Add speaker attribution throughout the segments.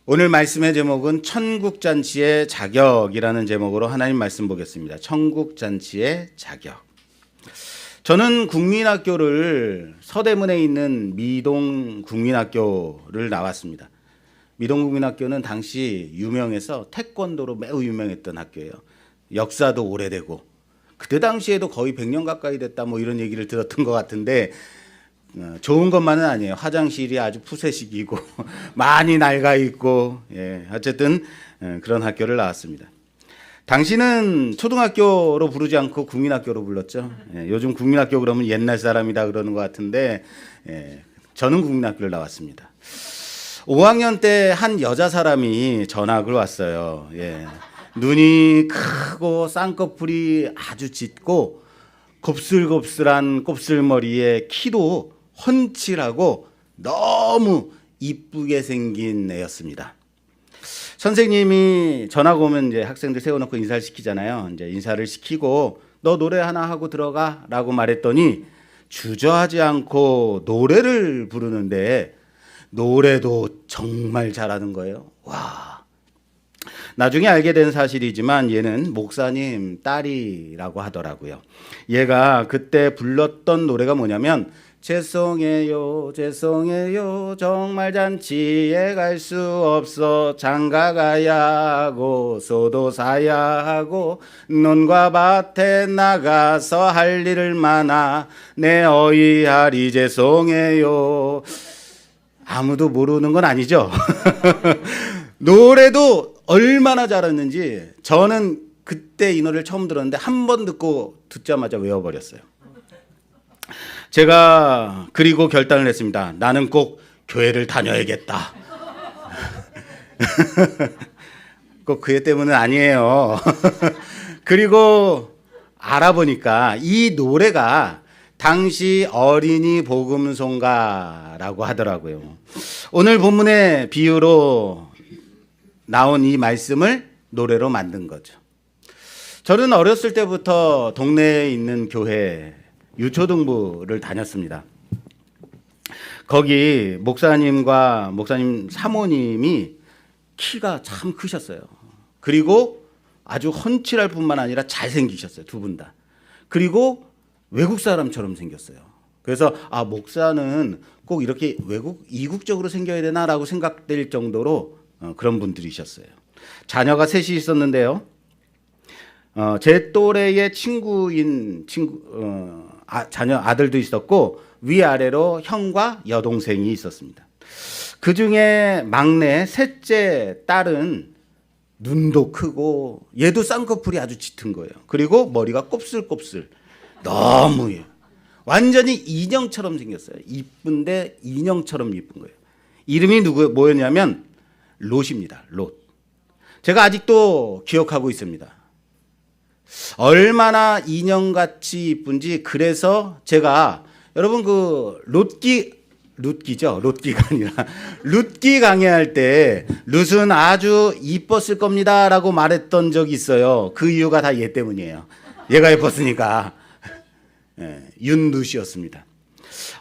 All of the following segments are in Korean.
Speaker 1: 오늘 말씀의 제목은 천국잔치의 자격이라는 제목으로 하나님 말씀 보겠습니다. 천국잔치의 자격. 저는 국민학교를 서대문에 있는 미동 국민학교를 나왔습니다. 미동 국민학교는 당시 유명해서 태권도로 매우 유명했던 학교예요. 역사도 오래되고 그때 당시에도 거의 100년 가까이 됐다 뭐 이런 얘기를 들었던 것 같은데 좋은 것만은 아니에요. 화장실이 아주 푸세식이고 많이 낡아 있고 어쨌든 그런 학교를 나왔습니다. 당시는 초등학교로 부르지 않고 국민학교로 불렀죠. 요즘 국민학교 그러면 옛날 사람이다 그러는 것 같은데 저는 국민학교를 나왔습니다. 5학년 때 한 여자 사람이 전학을 왔어요. 눈이 크고 쌍꺼풀이 아주 짙고 곱슬곱슬한 곱슬머리에 키도 훤칠하고 너무 이쁘게 생긴 애였습니다. 선생님이 전학 오면 이제 학생들 세워놓고 인사를 시키잖아요. 이제 인사를 시키고 너 노래 하나 하고 들어가라고 말했더니 주저하지 않고 노래를 부르는데 노래도 정말 잘하는 거예요. 와. 나중에 알게 된 사실이지만 얘는 목사님 딸이라고 하더라고요. 얘가 그때 불렀던 노래가 뭐냐면 죄송해요 죄송해요 정말 잔치에 갈 수 없어 장가 가야 하고 소도 사야 하고 논과 밭에 나가서 할 일을 많아 내 어이하리 죄송해요. 아무도 모르는 건 아니죠. 노래도 얼마나 잘했는지 저는 그때 이 노래를 처음 들었는데 한 번 듣자마자 외워버렸어요. 제가 그리고 결단을 했습니다. 나는 꼭 교회를 다녀야겠다. 꼭 그애 때문은 아니에요. 그리고 알아보니까 이 노래가 당시 어린이 복음송가라고 하더라고요. 오늘 본문의 비유로 나온 이 말씀을 노래로 만든 거죠. 저는 어렸을 때부터 동네에 있는 교회 유초등부를 다녔습니다. 거기 목사님과 목사님 사모님이 키가 참 크셨어요. 그리고 아주 훤칠할 뿐만 아니라 잘생기셨어요. 두 분 다. 그리고 외국 사람처럼 생겼어요. 그래서 목사는 꼭 이렇게 이국적으로 생겨야 되나라고 생각될 정도로 그런 분들이셨어요. 자녀가 셋이 있었는데요. 제 또래의 자녀 아들도 있었고 위아래로 형과 여동생이 있었습니다. 그 중에 막내 셋째 딸은 눈도 크고 얘도 쌍꺼풀이 아주 짙은 거예요. 그리고 머리가 곱슬곱슬 너무 완전히 인형처럼 생겼어요. 이쁜데 인형처럼 이쁜 거예요. 이름이 뭐였냐면 롯입니다. 롯. 제가 아직도 기억하고 있습니다. 얼마나 인형같이 이쁜지. 그래서 제가 여러분 그 룻기죠. 롯기가 아니라 룻기 강의할 때 룻은 아주 이뻤을 겁니다라고 말했던 적이 있어요. 그 이유가 다 얘 때문이에요. 얘가 예뻤으니까. 윤룻이었습니다.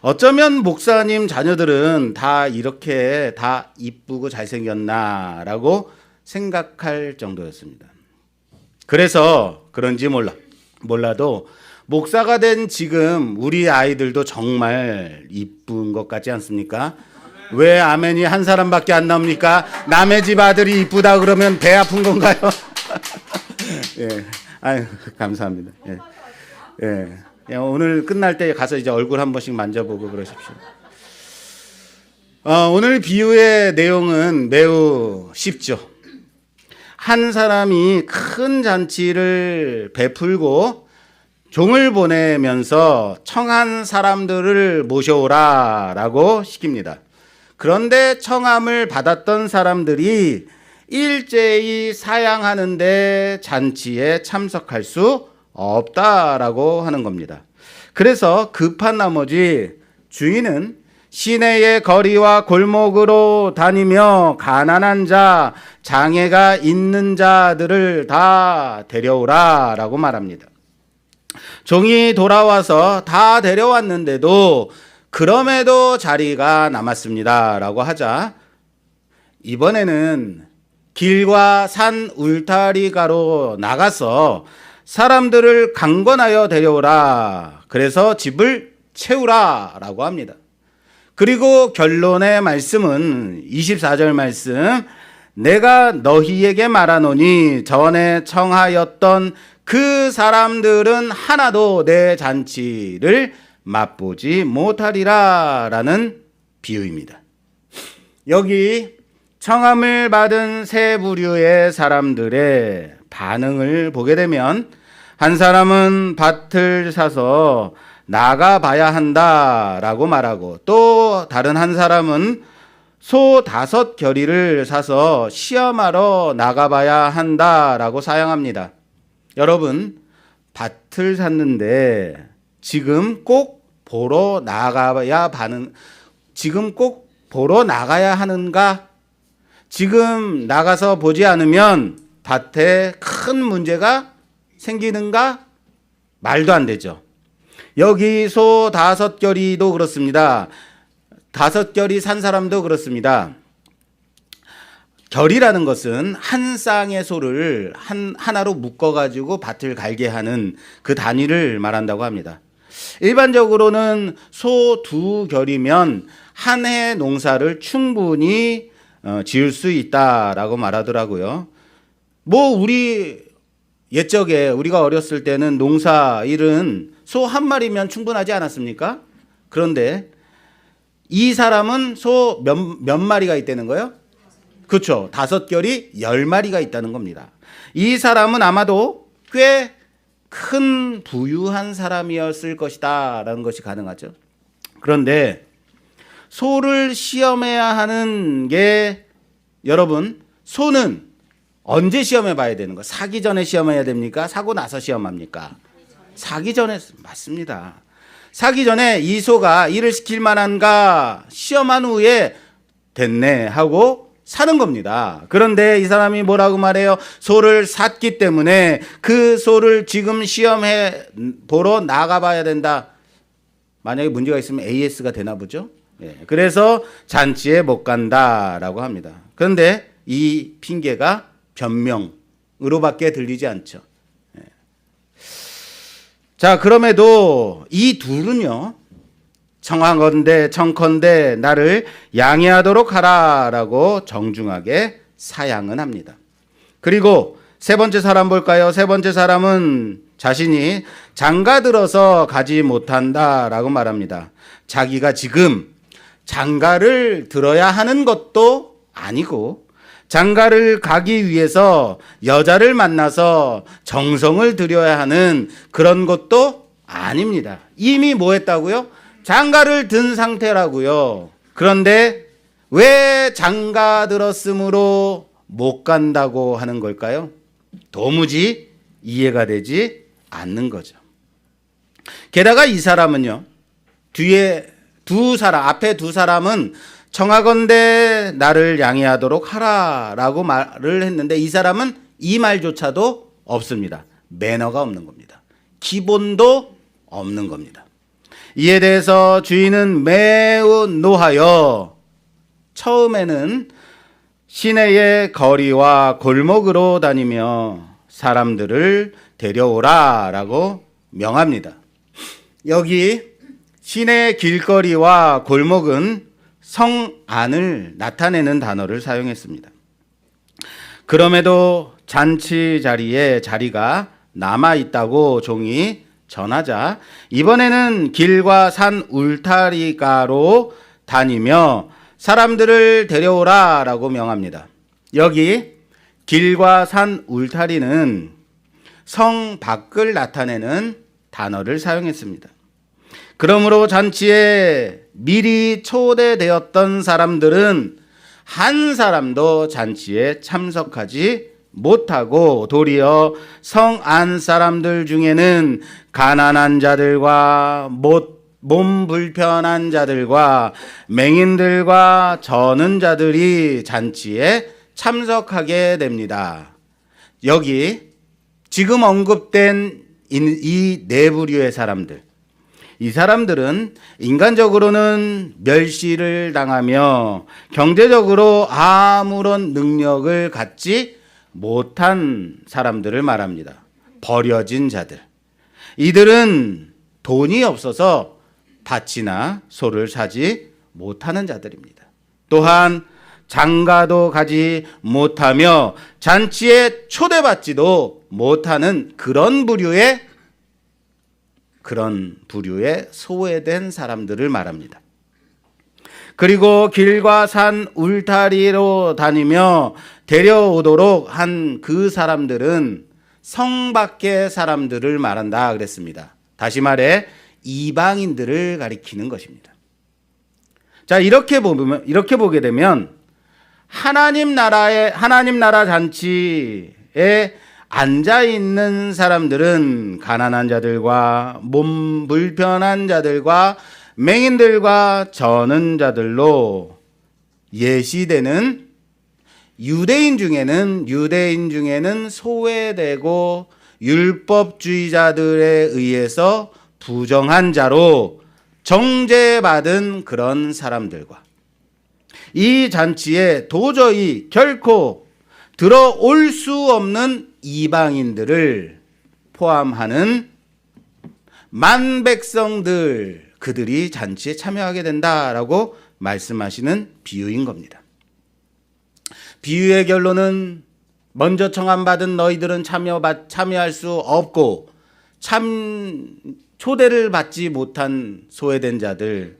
Speaker 1: 어쩌면 목사님 자녀들은 다 이렇게 다 이쁘고 잘생겼나라고 생각할 정도였습니다. 그래서 그런지 몰라도 목사가 된 지금 우리 아이들도 정말 이쁜 것 같지 않습니까? 왜 아멘이 한 사람밖에 안 나옵니까? 남의 집 아들이 이쁘다 그러면 배 아픈 건가요? 아유, 감사합니다. 오늘 끝날 때 가서 이제 얼굴 한 번씩 만져보고 그러십시오. 오늘 비유의 내용은 매우 쉽죠. 한 사람이 큰 잔치를 베풀고 종을 보내면서 청한 사람들을 모셔오라라고 시킵니다. 그런데 청함을 받았던 사람들이 일제히 사양하는데 잔치에 참석할 수 없다라고 하는 겁니다. 그래서 급한 나머지 주인은 시내의 거리와 골목으로 다니며 가난한 자, 장애가 있는 자들을 다 데려오라라고 말합니다. 종이 돌아와서 다 데려왔는데도 그럼에도 자리가 남았습니다라고 하자 이번에는 길과 산 울타리가로 나가서 사람들을 강권하여 데려오라. 그래서 집을 채우라 라고 합니다. 그리고 결론의 말씀은 24절 말씀, 내가 너희에게 말하노니 전에 청하였던 그 사람들은 하나도 내 잔치를 맛보지 못하리라 라는 비유입니다. 여기 청함을 받은 세 부류의 사람들의 반응을 보게 되면 한 사람은 밭을 사서 나가봐야 한다라고 말하고, 또 다른 한 사람은 소 5겨리를 사서 시험하러 나가봐야 한다라고 사양합니다. 여러분, 밭을 샀는데 지금 꼭 보러 나가야 하는가? 지금 나가서 보지 않으면 밭에 큰 문제가 생기는가? 말도 안 되죠. 여기 소 5겨리도 그렇습니다. 5겨리 산 사람도 그렇습니다. 겨리라는 것은 한 쌍의 소를 하나로 묶어가지고 밭을 갈게 하는 그 단위를 말한다고 합니다. 일반적으로는 소 2겨리면 한 해 농사를 충분히 지을 수 있다라고 말하더라고요. 우리 옛적에 우리가 어렸을 때는 농사 일은 소 한 마리면 충분하지 않았습니까? 그런데 이 사람은 소 몇 마리가 있다는 거예요? 그렇죠. 5겨리 10마리가 있다는 겁니다. 이 사람은 아마도 꽤 큰 부유한 사람이었을 것이다 라는 것이 가능하죠. 그런데 소를 시험해야 하는 게, 여러분, 소는 언제 시험해 봐야 되는 거예요? 사기 전에 시험해야 됩니까? 사고 나서 시험합니까? 사기 전에. 맞습니다. 사기 전에 이 소가 일을 시킬 만한가 시험한 후에 됐네 하고 사는 겁니다. 그런데 이 사람이 뭐라고 말해요? 소를 샀기 때문에 그 소를 지금 시험해 보러 나가봐야 된다. 만약에 문제가 있으면 AS가 되나 보죠. 그래서 잔치에 못 간다라고 합니다. 그런데 이 핑계가 변명으로밖에 들리지 않죠. 자, 그럼에도 이 둘은요, 청컨대 나를 양해하도록 하라라고 정중하게 사양은 합니다. 그리고 세 번째 사람 볼까요? 세 번째 사람은 자신이 장가들어서 가지 못한다라고 말합니다. 자기가 지금 장가를 들어야 하는 것도 아니고, 장가를 가기 위해서 여자를 만나서 정성을 들여야 하는 그런 것도 아닙니다. 이미 뭐 했다고요? 장가를 든 상태라고요. 그런데 왜 장가 들었으므로 못 간다고 하는 걸까요? 도무지 이해가 되지 않는 거죠. 게다가 이 사람은요, 앞에 두 사람은 청하건대 나를 양해하도록 하라라고 말을 했는데, 이 사람은 이 말조차도 없습니다. 매너가 없는 겁니다. 기본도 없는 겁니다. 이에 대해서 주인은 매우 노하여 처음에는 시내의 거리와 골목으로 다니며 사람들을 데려오라라고 명합니다. 여기 시내 길거리와 골목은 성 안을 나타내는 단어를 사용했습니다. 그럼에도 잔치 자리에 자리가 남아있다고 종이 전하자 이번에는 길과 산 울타리가로 다니며 사람들을 데려오라라고 명합니다. 여기 길과 산 울타리는 성 밖을 나타내는 단어를 사용했습니다. 그러므로 잔치에 미리 초대되었던 사람들은 한 사람도 잔치에 참석하지 못하고 도리어 성 안 사람들 중에는 가난한 자들과 몸 불편한 자들과 맹인들과 저는 자들이 잔치에 참석하게 됩니다. 여기 지금 언급된 이 네 부류의 사람들, 이 사람들은 인간적으로는 멸시를 당하며 경제적으로 아무런 능력을 갖지 못한 사람들을 말합니다. 버려진 자들. 이들은 돈이 없어서 밭이나 소를 사지 못하는 자들입니다. 또한 장가도 가지 못하며 잔치에 초대받지도 못하는 그런 부류의 소외된 사람들을 말합니다. 그리고 길과 산 울타리로 다니며 데려오도록 한 그 사람들은 성 밖의 사람들을 말한다 그랬습니다. 다시 말해 이방인들을 가리키는 것입니다. 자, 이렇게 보게 되면 하나님 나라 잔치에 앉아 있는 사람들은 가난한 자들과 몸 불편한 자들과 맹인들과 저는 자들로 예시되는 유대인 중에는 소외되고 율법주의자들에 의해서 부정한 자로 정죄받은 그런 사람들과 이 잔치에 도저히 결코 들어올 수 없는 이방인들을 포함하는 만백성들, 그들이 잔치에 참여하게 된다라고 말씀하시는 비유인 겁니다. 비유의 결론은 먼저 청함받은 너희들은 참여할 수 없고 초대를 받지 못한 소외된 자들,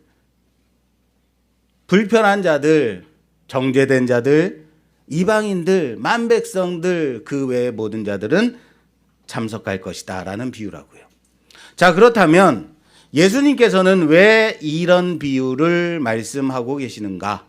Speaker 1: 불편한 자들, 정죄된 자들, 이방인들, 만백성들, 그 외의 모든 자들은 참석할 것이다 라는 비유라고요. 자, 그렇다면 예수님께서는 왜 이런 비유를 말씀하고 계시는가?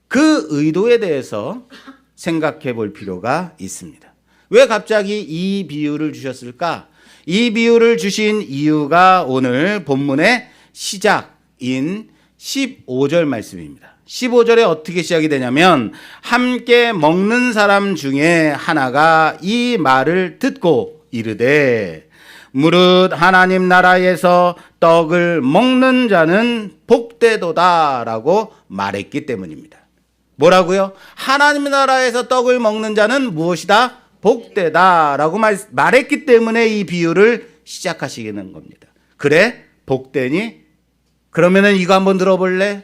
Speaker 1: 그 의도에 대해서 생각해 볼 필요가 있습니다. 왜 갑자기 이 비유를 주셨을까? 이 비유를 주신 이유가 오늘 본문의 시작인 15절 말씀입니다. 15절에 어떻게 시작이 되냐면 함께 먹는 사람 중에 하나가 이 말을 듣고 이르되 무릇 하나님 나라에서 떡을 먹는 자는 복되도다라고 말했기 때문입니다. 뭐라고요? 하나님 나라에서 떡을 먹는 자는 무엇이다? 복되다라고 말했기 때문에 이 비유를 시작하시는 겁니다. 그래? 복되니? 그러면은 이거 한번 들어볼래?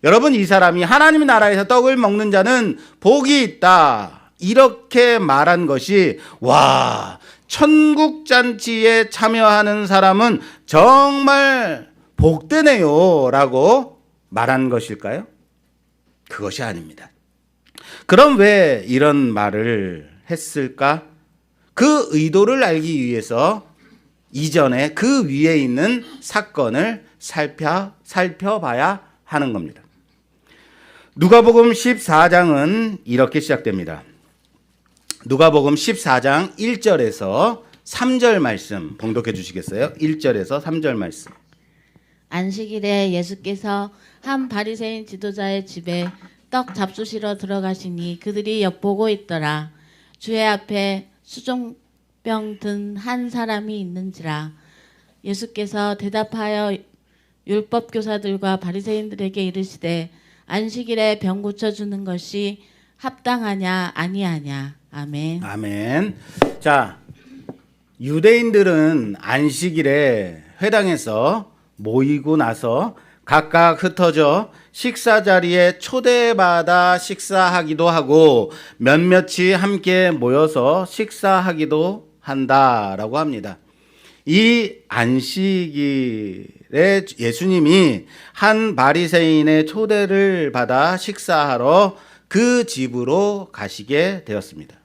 Speaker 1: 여러분, 이 사람이 하나님 나라에서 떡을 먹는 자는 복이 있다 이렇게 말한 것이 와, 천국 잔치에 참여하는 사람은 정말 복되네요 라고 말한 것일까요? 그것이 아닙니다. 그럼 왜 이런 말을 했을까? 그 의도를 알기 위해서 이전에 그 위에 있는 사건을 살펴봐야 하는 겁니다. 누가복음 14장은 이렇게 시작됩니다. 누가복음 14장 1절에서 3절 말씀 봉독해 주시겠어요? 1절에서 3절 말씀.
Speaker 2: 안식일에 예수께서 한 바리새인 지도자의 집에 떡 잡수시러 들어가시니 그들이 엿보고 있더라. 주의 앞에 수종병 든 한 사람이 있는지라. 예수께서 대답하여 율법 교사들과 바리새인들에게 이르시되 안식일에 병 고쳐주는 것이 합당하냐 아니하냐. 아멘.
Speaker 1: 아멘. 자, 유대인들은 안식일에 회당에서 모이고 나서 각각 흩어져 식사 자리에 초대받아 식사하기도 하고 몇몇이 함께 모여서 식사하기도 한다라고 합니다. 이 안식일에 예수님이 한 바리새인의 초대를 받아 식사하러 그 집으로 가시게 되었습니다.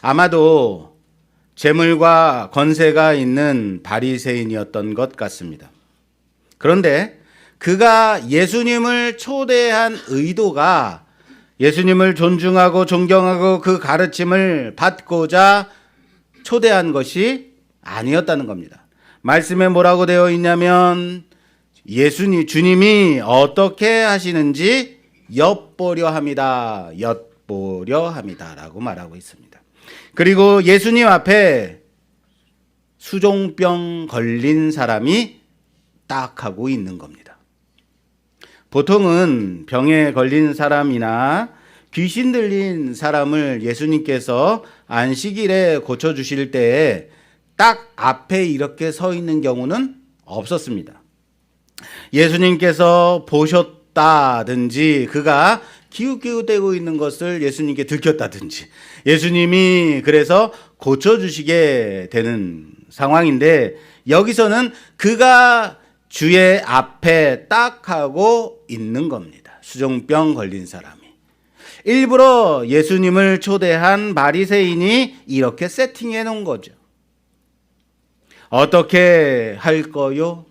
Speaker 1: 아마도 재물과 권세가 있는 바리새인이었던 것 같습니다. 그런데 그가 예수님을 초대한 의도가 예수님을 존중하고 존경하고 그 가르침을 받고자 초대한 것이 아니었다는 겁니다. 말씀에 뭐라고 되어 있냐면 주님이 어떻게 하시는지 엿보려 합니다. 엿보려 합니다라고 말하고 있습니다. 그리고 예수님 앞에 수종병 걸린 사람이 딱 하고 있는 겁니다. 보통은 병에 걸린 사람이나 귀신 들린 사람을 예수님께서 안식일에 고쳐주실 때에 딱 앞에 이렇게 서 있는 경우는 없었습니다. 예수님께서 보셨다든지 그가 기웃기웃대고 있는 것을 예수님께 들켰다든지 예수님이 그래서 고쳐주시게 되는 상황인데 여기서는 그가 주의 앞에 딱 하고 있는 겁니다. 수종병 걸린 사람이. 일부러 예수님을 초대한 바리새인이 이렇게 세팅해 놓은 거죠. 어떻게 할 거요?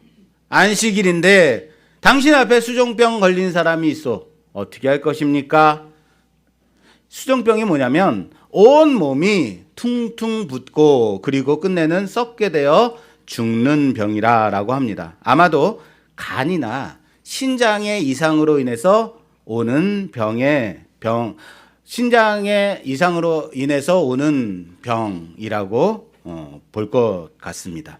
Speaker 1: 안식일인데 당신 앞에 수종병 걸린 사람이 있어. 어떻게 할 것입니까? 수종병이 뭐냐면 온 몸이 퉁퉁 붓고 그리고 끝내는 썩게 되어 죽는 병이라고 합니다. 아마도 간이나 신장의 이상으로 인해서 오는 신장의 이상으로 인해서 오는 병이라고 볼 것 같습니다.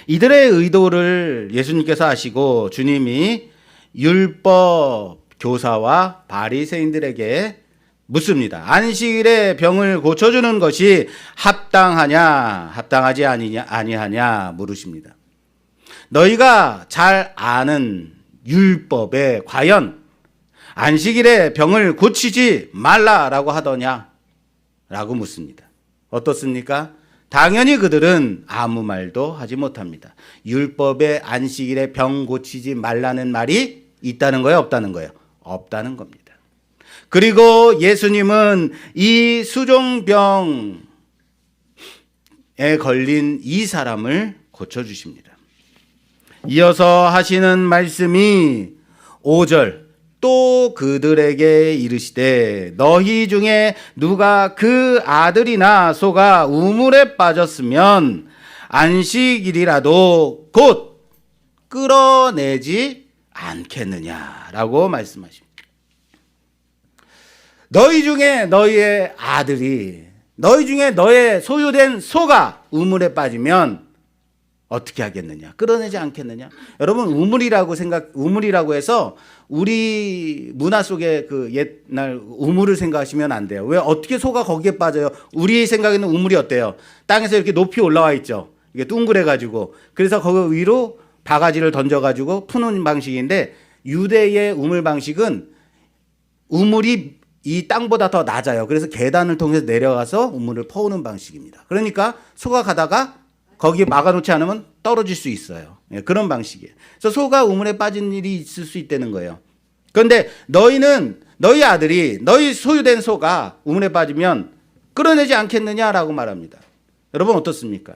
Speaker 1: 이들의 의도를 예수님께서 아시고 주님이 율법 교사와 바리새인들에게 묻습니다. 안식일에 병을 고쳐주는 것이 합당하냐, 합당하지 아니하냐 물으십니다. 너희가 잘 아는 율법에 과연 안식일에 병을 고치지 말라라고 하더냐? 라고 묻습니다. 어떻습니까? 당연히 그들은 아무 말도 하지 못합니다. 율법에 안식일에 병 고치지 말라는 말이 있다는 거예요? 없다는 거예요? 없다는 겁니다. 그리고 예수님은 이 수종병에 걸린 이 사람을 고쳐주십니다. 이어서 하시는 말씀이 5절 또 그들에게 이르시되 너희 중에 누가 그 아들이나 소가 우물에 빠졌으면 안식일이라도 곧 끌어내지 않겠느냐라고 말씀하십니다. 너희 중에 너희의 아들이 너희 중에 너의 소유된 소가 우물에 빠지면 어떻게 하겠느냐? 끌어내지 않겠느냐? 여러분 우물이라고 해서 우리 문화 속에 그 옛날 우물을 생각하시면 안 돼요. 왜 어떻게 소가 거기에 빠져요? 우리 생각에는 우물이 어때요? 땅에서 이렇게 높이 올라와 있죠. 이게 둥그래 가지고 그래서 거기 위로 바가지를 던져 가지고 푸는 방식인데 유대의 우물 방식은 우물이 이 땅보다 더 낮아요. 그래서 계단을 통해서 내려가서 우물을 퍼오는 방식입니다. 그러니까 소가 가다가 거기에 막아놓지 않으면 떨어질 수 있어요. 그런 방식이에요. 그래서 소가 우물에 빠진 일이 있을 수 있다는 거예요. 그런데 너희 아들이 너희 소유된 소가 우물에 빠지면 끌어내지 않겠느냐라고 말합니다. 여러분 어떻습니까?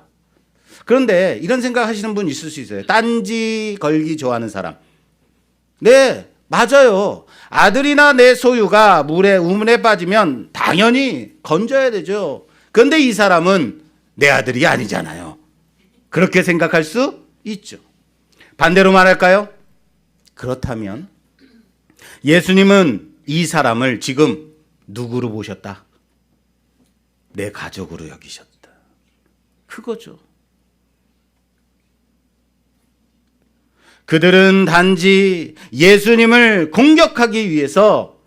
Speaker 1: 그런데 이런 생각 하시는 분 있을 수 있어요. 딴지 걸기 좋아하는 사람. 네, 맞아요. 아들이나 내 소유가 우물에 빠지면 당연히 건져야 되죠. 그런데 이 사람은 내 아들이 아니잖아요. 그렇게 생각할 수 있죠. 반대로 말할까요? 그렇다면 예수님은 이 사람을 지금 누구로 보셨다? 내 가족으로 여기셨다. 그거죠. 그들은 단지 예수님을 공격하기 위해서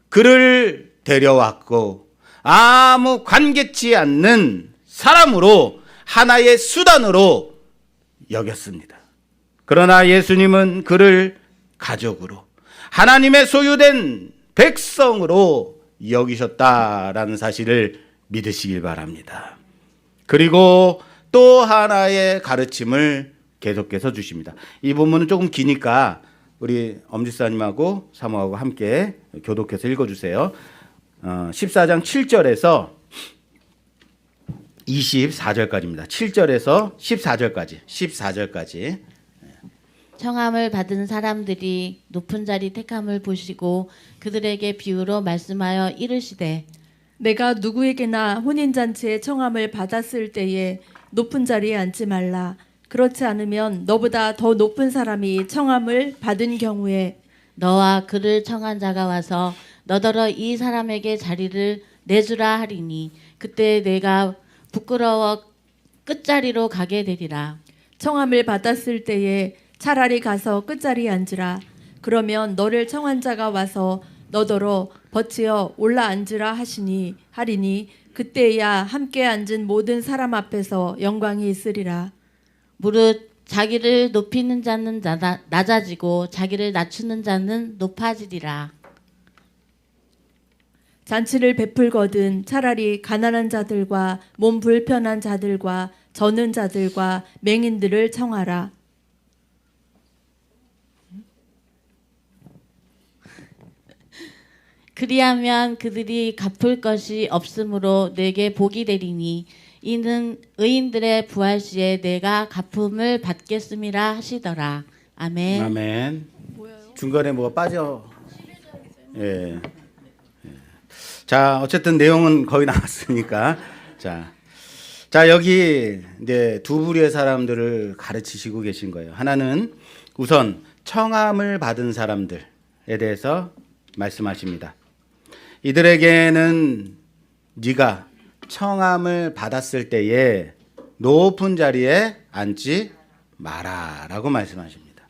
Speaker 1: 그를 데려왔고 아무 관계치 않는 사람으로 하나의 수단으로 여겼습니다. 그러나 예수님은 그를 가족으로 하나님의 소유된 백성으로 여기셨다라는 사실을 믿으시길 바랍니다. 그리고 또 하나의 가르침을 계속해서 주십니다. 이 본문은 조금 기니까 우리 엄지사님하고 사모하고 함께 교독해서 읽어주세요. 14장 7절에서 24절까지입니다. 7절에서 14절까지.
Speaker 2: 청함을 받은 사람들이 높은 자리 택함을 보시고 그들에게 비유로 말씀하여 이르시되
Speaker 3: 내가 누구에게나 혼인잔치에 청함을 받았을 때에 높은 자리에 앉지 말라. 그렇지 않으면 너보다 더 높은 사람이 청함을 받은 경우에
Speaker 2: 너와 그를 청한 자가 와서 너더러 이 사람에게 자리를 내주라 하리니 그때 내가 부끄러워 끝자리로 가게 되리라.
Speaker 3: 청함을 받았을 때에 차라리 가서 끝자리에 앉으라. 그러면 너를 청한 자가 와서 너더러 버치어 올라 앉으라 하리니 그때야 함께 앉은 모든 사람 앞에서 영광이 있으리라.
Speaker 2: 무릇 자기를 높이는 자는 낮아지고 자기를 낮추는 자는 높아지리라.
Speaker 3: 잔치를 베풀거든 차라리 가난한 자들과 몸 불편한 자들과 저는 자들과 맹인들을 청하라.
Speaker 2: 그리하면 그들이 갚을 것이 없으므로 내게 복이 되리니 이는 의인들의 부활 시에 내가 갚음을 받겠음이라 하시더라. 아멘.
Speaker 1: 아멘. 중간에 뭐가 빠져. 예. 자, 어쨌든 내용은 거의 나왔으니까. 자, 여기 이제 두 부류의 사람들을 가르치시고 계신 거예요. 하나는 우선 청함을 받은 사람들에 대해서 말씀하십니다. 이들에게는 네가 청함을 받았을 때에 높은 자리에 앉지 마라라고 말씀하십니다.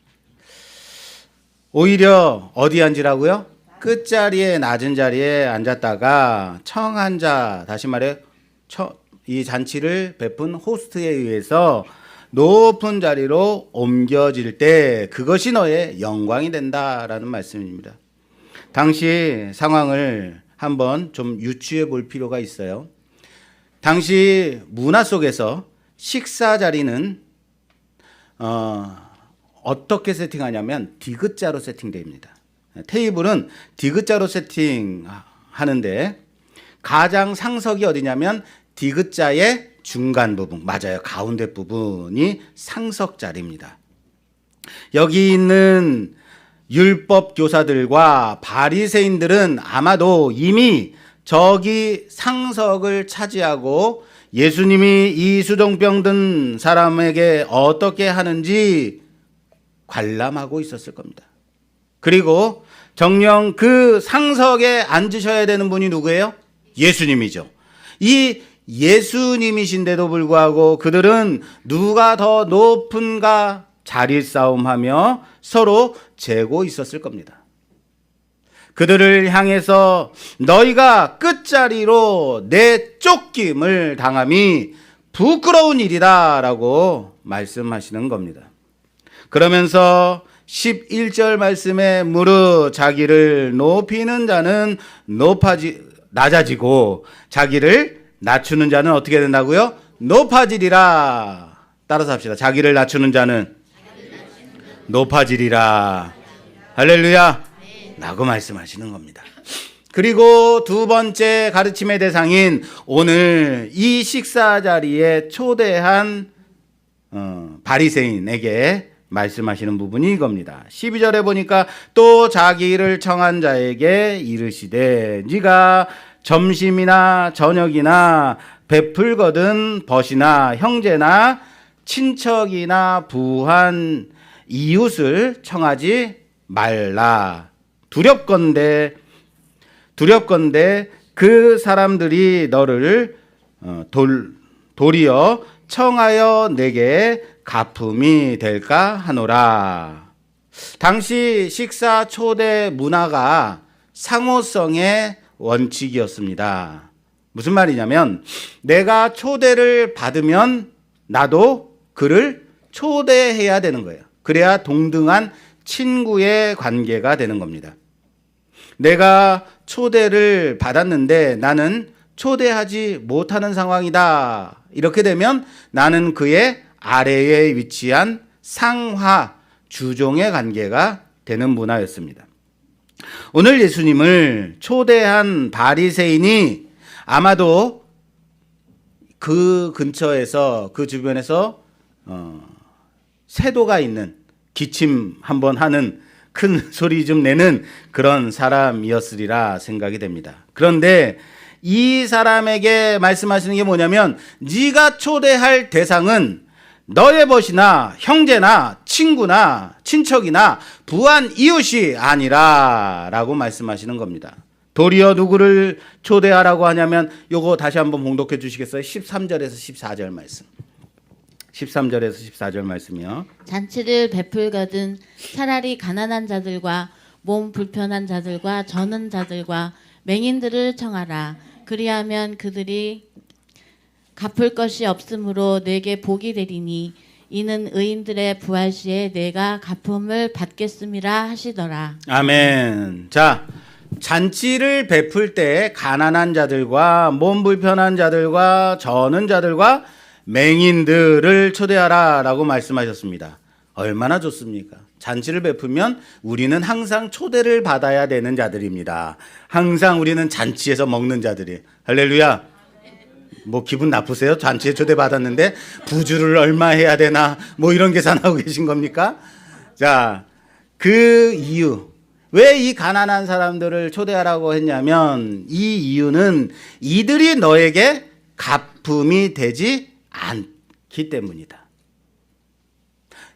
Speaker 1: 오히려 어디 앉으라고요? 끝자리에 낮은 자리에 앉았다가 청한 자, 다시 말해 이 잔치를 베푼 호스트에 의해서 높은 자리로 옮겨질 때 그것이 너의 영광이 된다라는 말씀입니다. 당시 상황을 한번 좀 유추해 볼 필요가 있어요. 당시 문화 속에서 식사 자리는 어떻게 세팅하냐면 디귿자로 세팅됩니다. 테이블은 디귿자로 세팅하는데 가장 상석이 어디냐면 디귿자의 중간 부분, 맞아요. 가운데 부분이 상석 자리입니다. 여기 있는 율법 교사들과 바리새인들은 아마도 이미 저기 상석을 차지하고 예수님이 이 수종병 든 사람에게 어떻게 하는지 관람하고 있었을 겁니다. 그리고 정녕 그 상석에 앉으셔야 되는 분이 누구예요? 예수님이죠. 이 예수님이신데도 불구하고 그들은 누가 더 높은가 자리 싸움하며 서로 재고 있었을 겁니다. 그들을 향해서 너희가 끝자리로 내쫓김을 당함이 부끄러운 일이다 라고 말씀하시는 겁니다. 그러면서 11절 말씀에 무릇 자기를 높이는 자는 낮아지고 자기를 낮추는 자는 어떻게 된다고요? 높아지리라. 따라서 합시다. 자기를 낮추는 자는 높아지리라. 할렐루야. 라고 말씀하시는 겁니다. 그리고 두 번째 가르침의 대상인 오늘 이 식사 자리에 초대한 바리새인에게 말씀하시는 부분이 이겁니다. 12절에 보니까 또 자기를 청한 자에게 이르시되 네가 점심이나 저녁이나 베풀거든 벗이나 형제나 친척이나 부한 이웃을 청하지 말라. 두렵건대 그 사람들이 너를 도리어 청하여 내게 갚음이 될까 하노라. 당시 식사 초대 문화가 상호성의 원칙이었습니다. 무슨 말이냐면 내가 초대를 받으면 나도 그를 초대해야 되는 거예요. 그래야 동등한 친구의 관계가 되는 겁니다. 내가 초대를 받았는데 나는 초대하지 못하는 상황이다. 이렇게 되면 나는 그의 아래에 위치한 상하, 주종의 관계가 되는 문화였습니다. 오늘 예수님을 초대한 바리새인이 아마도 그 근처에서 그 주변에서 세도가 있는 기침 한번 하는 큰 소리 좀 내는 그런 사람이었으리라 생각이 됩니다. 그런데 이 사람에게 말씀하시는 게 뭐냐면 네가 초대할 대상은 너의 벗이나 형제나 친구나 친척이나 부한 이웃이 아니라 라고 말씀하시는 겁니다. 도리어 누구를 초대하라고 하냐면 요거 다시 한번 봉독해 주시겠어요? 13절에서 14절 말씀. 13절에서 14절 말씀이요.
Speaker 2: 잔치를 베풀거든 차라리 가난한 자들과 몸 불편한 자들과 저는 자들과 맹인들을 청하라. 그리하면 그들이 갚을 것이 없으므로 내게 복이 되리니 이는 의인들의 부활 시에 내가 갚음을 받겠음이라 하시더라.
Speaker 1: 아멘. 자, 잔치를 베풀 때 가난한 자들과 몸 불편한 자들과 저는 자들과 맹인들을 초대하라라고 말씀하셨습니다. 얼마나 좋습니까? 잔치를 베풀면 우리는 항상 초대를 받아야 되는 자들입니다. 항상 우리는 잔치에서 먹는 자들이. 할렐루야. 뭐 기분 나쁘세요? 잔치에 초대받았는데 부주를 얼마 해야 되나 뭐 이런 계산하고 계신 겁니까? 자, 그 이유, 왜 이 가난한 사람들을 초대하라고 했냐면 이 이유는 이들이 너에게 갚음이 되지 않기 때문이다.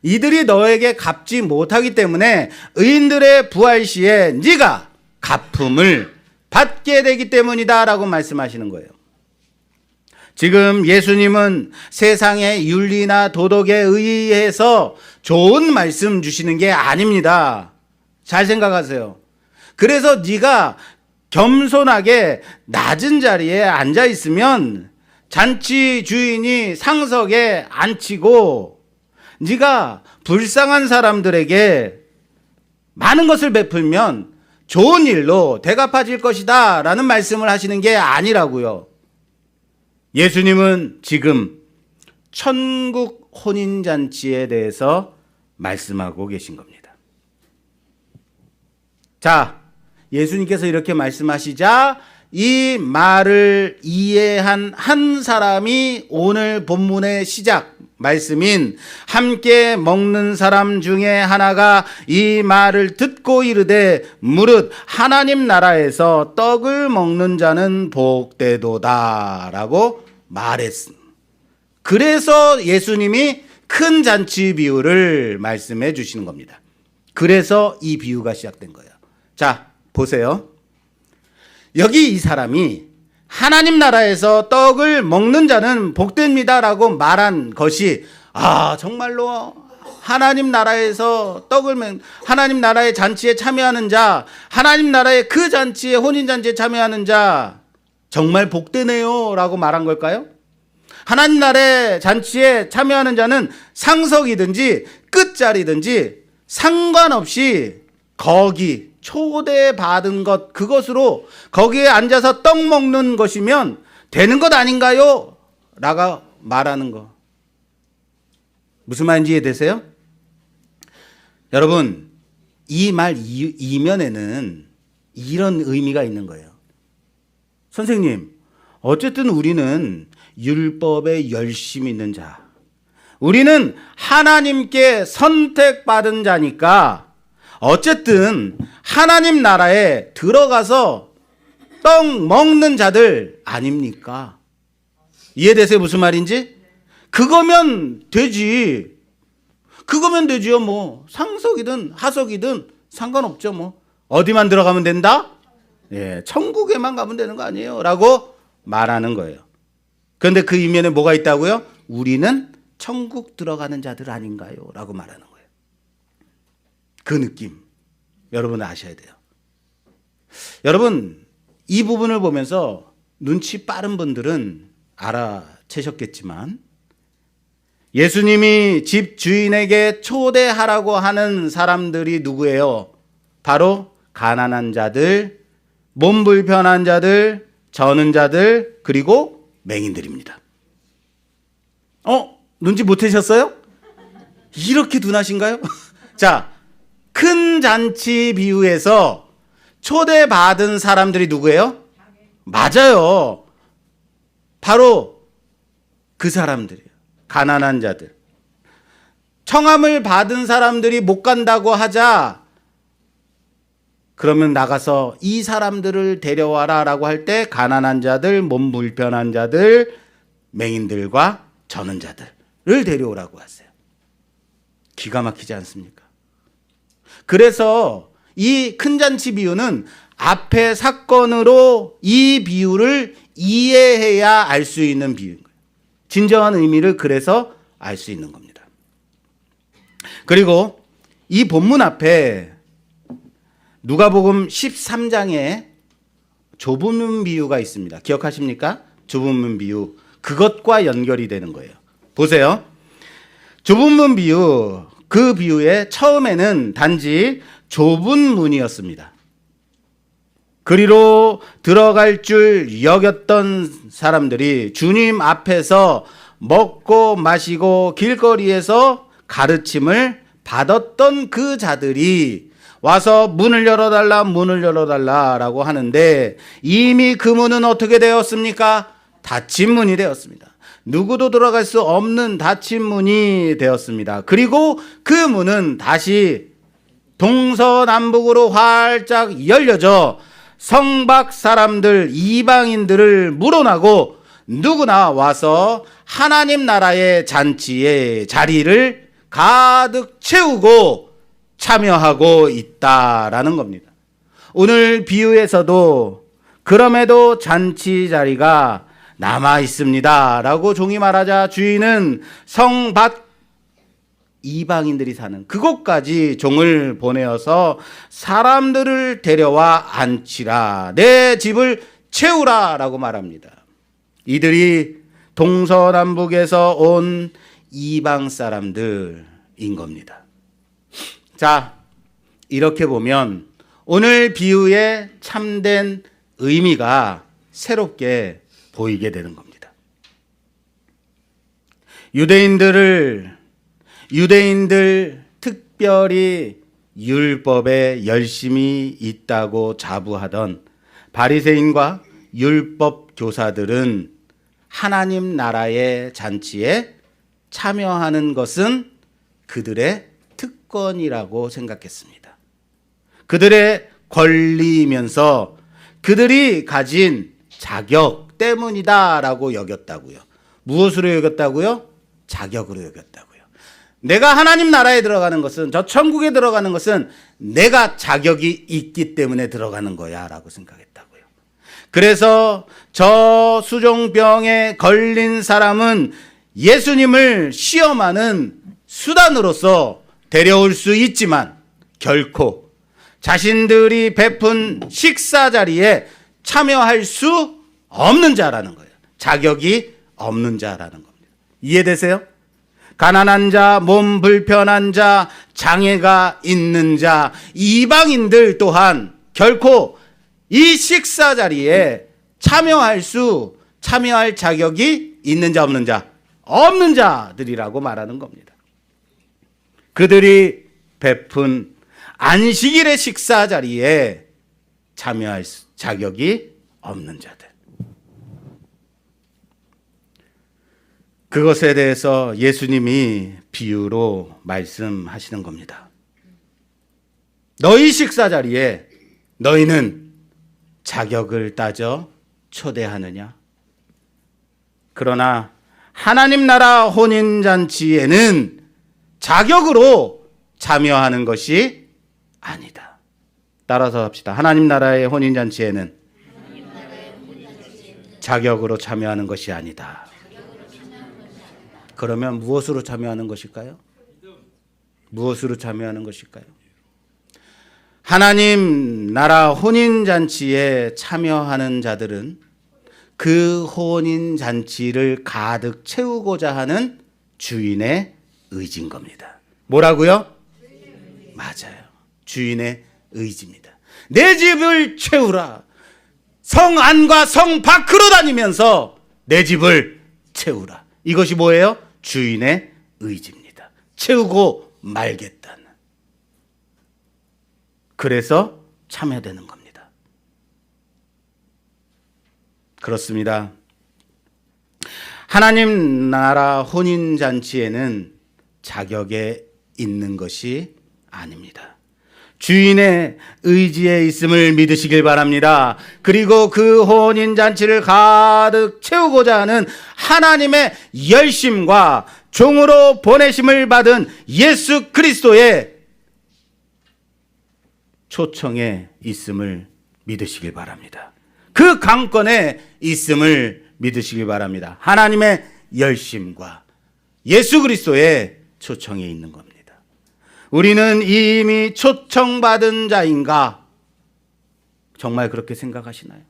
Speaker 1: 이들이 너에게 갚지 못하기 때문에 의인들의 부활 시에 네가 갚음을 받게 되기 때문이다라고 말씀하시는 거예요. 지금 예수님은 세상의 윤리나 도덕에 의해서 좋은 말씀 주시는 게 아닙니다. 잘 생각하세요. 그래서 네가 겸손하게 낮은 자리에 앉아 있으면 잔치 주인이 상석에 앉히고 네가 불쌍한 사람들에게 많은 것을 베풀면 좋은 일로 대갚아질 것이다 라는 말씀을 하시는 게 아니라고요. 예수님은 지금 천국 혼인잔치에 대해서 말씀하고 계신 겁니다. 자, 예수님께서 이렇게 말씀하시자 이 말을 이해한 한 사람이 오늘 본문의 시작 말씀인 함께 먹는 사람 중에 하나가 이 말을 듣고 이르되 무릇 하나님 나라에서 떡을 먹는 자는 복되도다 라고 말했습니다. 그래서 예수님이 큰 잔치 비유를 말씀해 주시는 겁니다. 그래서 이 비유가 시작된 거예요. 자, 보세요. 여기 이 사람이 하나님 나라에서 떡을 먹는 자는 복됩니다라고 말한 것이 정말로 하나님 나라에서 하나님 나라의 잔치에 참여하는 자, 하나님 나라의 그 잔치에 혼인잔치에 참여하는 자 정말 복되네요 라고 말한 걸까요? 하나님 나라의 잔치에 참여하는 자는 상석이든지 끝자리든지 상관없이 거기 초대받은 것 그것으로 거기에 앉아서 떡 먹는 것이면 되는 것 아닌가요? 라고 말하는 거. 무슨 말인지 이해되세요? 여러분, 이 말 이면에는 이런 의미가 있는 거예요. 선생님, 어쨌든 우리는 율법에 열심히 있는 자, 우리는 하나님께 선택받은 자니까 어쨌든 하나님 나라에 들어가서 떡 먹는 자들 아닙니까? 이해되세요? 무슨 말인지? 그거면 되지. 그거면 되지요. 뭐 상석이든 하석이든 상관없죠. 뭐 어디만 들어가면 된다? 예, 천국에만 가면 되는 거 아니에요? 라고 말하는 거예요. 그런데 그 이면에 뭐가 있다고요? 우리는 천국 들어가는 자들 아닌가요? 라고 말하는 거예요. 그 느낌 여러분 아셔야 돼요. 여러분 이 부분을 보면서 눈치 빠른 분들은 알아채셨겠지만 예수님이 집 주인에게 초대하라고 하는 사람들이 누구예요? 바로 가난한 자들, 몸 불편한 자들, 저는 자들, 그리고 맹인들입니다. 눈치 못 채셨어요? 이렇게 둔하신가요? 자, 큰 잔치 비유에서 초대받은 사람들이 누구예요? 맞아요. 바로 그 사람들이에요. 가난한 자들. 청함을 받은 사람들이 못 간다고 하자 그러면 나가서 이 사람들을 데려와라 라고 할 때 가난한 자들, 몸 불편한 자들, 맹인들과 저는 자들을 데려오라고 하세요. 기가 막히지 않습니까? 그래서 이 큰 잔치 비유는 앞의 사건으로 이 비유를 이해해야 알 수 있는 비유인 거예요. 진정한 의미를 그래서 알 수 있는 겁니다. 그리고 이 본문 앞에 누가복음 13장에 좁은 문 비유가 있습니다. 기억하십니까? 좁은 문 비유. 그것과 연결이 되는 거예요. 보세요. 좁은 문 비유, 그 비유의 처음에는 단지 좁은 문이었습니다. 그리로 들어갈 줄 여겼던 사람들이 주님 앞에서 먹고 마시고 길거리에서 가르침을 받았던 그 자들이 와서 문을 열어달라고 하는데 이미 그 문은 어떻게 되었습니까? 닫힌 문이 되었습니다. 누구도 들어갈 수 없는 닫힌 문이 되었습니다. 그리고 그 문은 다시 동서남북으로 활짝 열려져 성박 사람들, 이방인들을 물어나고 누구나 와서 하나님 나라의 잔치의 자리를 가득 채우고 참여하고 있다라는 겁니다. 오늘 비유에서도 그럼에도 잔치 자리가 남아 있습니다 라고 종이 말하자 주인은 성밖 이방인들이 사는 그곳까지 종을 보내어서 사람들을 데려와 앉히라, 내 집을 채우라 라고 말합니다. 이들이 동서남북에서 온 이방 사람들인 겁니다. 자, 이렇게 보면 오늘 비유의 참된 의미가 새롭게 보이게 되는 겁니다. 유대인들 특별히 율법에 열심히 있다고 자부하던 바리새인과 율법 교사들은 하나님 나라의 잔치에 참여하는 것은 그들의 특권이라고 생각했습니다. 그들의 권리이면서 그들이 가진 자격 때문이다라고 여겼다고요. 무엇으로 여겼다고요? 자격으로 여겼다고요. 내가 하나님 나라에 들어가는 것은, 저 천국에 들어가는 것은 내가 자격이 있기 때문에 들어가는 거야 라고 생각했다고요. 그래서 저 수종병에 걸린 사람은 예수님을 시험하는 수단으로서 데려올 수 있지만 결코 자신들이 베푼 식사 자리에 참여할 수 없는 자라는 거예요. 자격이 없는 자라는 겁니다. 이해되세요? 가난한 자, 몸 불편한 자, 장애가 있는 자, 이방인들 또한 결코 이 식사 자리에 참여할 자격이 있는 자, 없는 자들이라고 말하는 겁니다. 그들이 베푼 안식일의 식사 자리에 참여할 자격이 없는 자들. 그것에 대해서 예수님이 비유로 말씀하시는 겁니다. 너희 식사 자리에 너희는 자격을 따져 초대하느냐? 그러나 하나님 나라 혼인잔치에는 자격으로 참여하는 것이 아니다. 따라서 합시다. 하나님 나라의 혼인잔치에는 자격으로 참여하는 것이 아니다. 그러면 무엇으로 참여하는 것일까요? 무엇으로 참여하는 것일까요? 하나님 나라 혼인잔치에 참여하는 자들은 그 혼인잔치를 가득 채우고자 하는 주인의 의지인 겁니다. 뭐라고요? 맞아요. 주인의 의지입니다. 내 집을 채우라. 성 안과 성 밖으로 다니면서 내 집을 채우라. 이것이 뭐예요? 주인의 의지입니다. 채우고 말겠다는. 그래서 참여되는 겁니다. 그렇습니다. 하나님 나라 혼인잔치에는 자격에 있는 것이 아닙니다. 주인의 의지에 있음을 믿으시길 바랍니다. 그리고 그 혼인잔치를 가득 채우고자 하는 하나님의 열심과 종으로 보내심을 받은 예수 그리스도의 초청에 있음을 믿으시길 바랍니다. 그 강권에 있음을 믿으시길 바랍니다. 하나님의 열심과 예수 그리스도의 초청에 있는 겁니다. 우리는 이미 초청받은 자인가? 정말 그렇게 생각하시나요?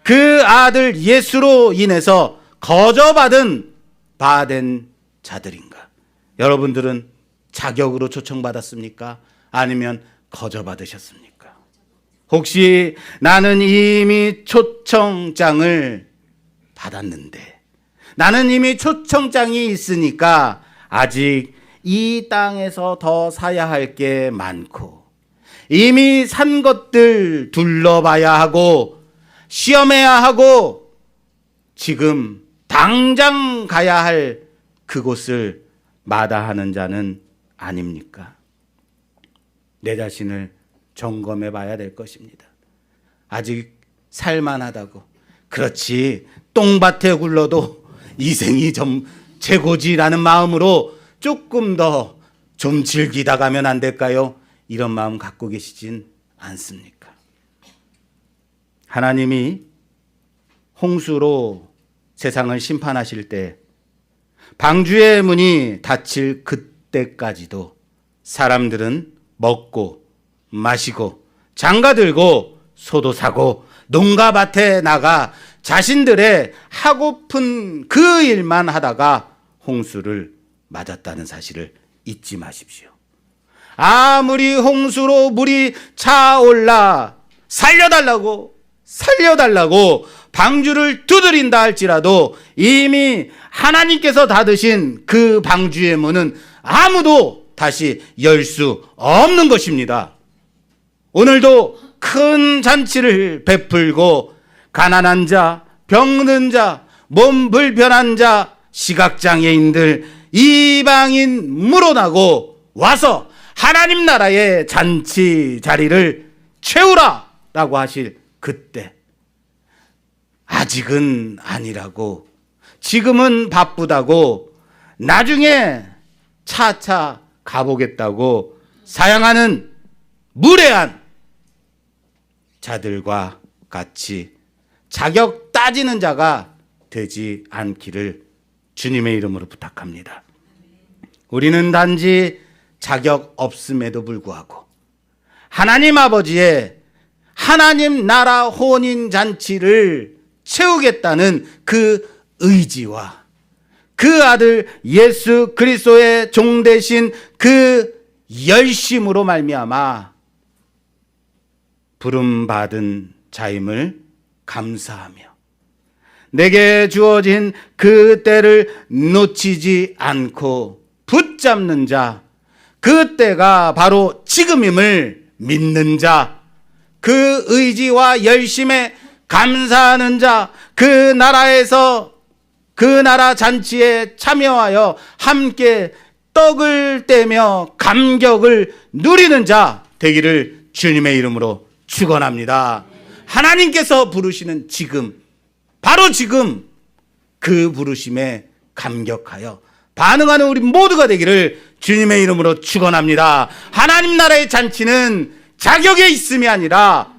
Speaker 1: 그 아들 예수로 인해서 거저받은 바 된 자들인가? 여러분들은 자격으로 초청받았습니까? 아니면 거저받으셨습니까? 혹시 나는 이미 초청장을 받았는데, 나는 이미 초청장이 있으니까 아직 이 땅에서 더 사야 할 게 많고, 이미 산 것들 둘러봐야 하고, 시험해야 하고, 지금 당장 가야 할 그곳을 마다하는 자는 아닙니까? 내 자신을 점검해 봐야 될 것입니다. 아직 살만하다고, 그렇지, 똥밭에 굴러도 이생이 좀 최고지라는 마음으로 조금 더 좀 즐기다 가면 안 될까요? 이런 마음 갖고 계시진 않습니까? 하나님이 홍수로 세상을 심판하실 때 방주의 문이 닫힐 그때까지도 사람들은 먹고 마시고 장가들고 소도 사고 농가 밭에 나가 자신들의 하고픈 그 일만 하다가 홍수를 맞았다는 사실을 잊지 마십시오. 아무리 홍수로 물이 차올라 살려달라고 방주를 두드린다 할지라도 이미 하나님께서 닫으신 그 방주의 문은 아무도 다시 열 수 없는 것입니다. 오늘도 큰 잔치를 베풀고 가난한 자, 병든 자, 몸 불편한 자, 시각장애인들, 이방인 물어나고 와서 하나님 나라의 잔치 자리를 채우라라고 하실 그때, 아직은 아니라고, 지금은 바쁘다고, 나중에 차차 가보겠다고 사양하는 무례한 자들과 같이 자격 따지는 자가 되지 않기를 주님의 이름으로 부탁합니다. 우리는 단지 자격 없음에도 불구하고 하나님 아버지의 하나님 나라 혼인 잔치를 채우겠다는 그 의지와 그 아들 예수 그리스도의 종 되신 그 열심으로 말미암아 부름받은 자임을 감사하며 내게 주어진 그 때를 놓치지 않고 붙잡는 자, 그 때가 바로 지금임을 믿는 자, 그 의지와 열심에 감사하는 자, 그 나라에서 그 나라 잔치에 참여하여 함께 떡을 떼며 감격을 누리는 자 되기를 주님의 이름으로 축원합니다. 하나님께서 부르시는 지금, 바로 지금 그 부르심에 감격하여 반응하는 우리 모두가 되기를 주님의 이름으로 축원합니다. 하나님 나라의 잔치는 자격에 있음이 아니라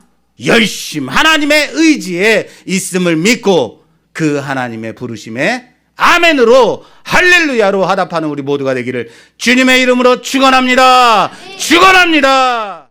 Speaker 1: 열심, 하나님의 의지에 있음을 믿고 그 하나님의 부르심에 아멘으로 할렐루야로 화답하는 우리 모두가 되기를 주님의 이름으로 축원합니다. 축원합니다.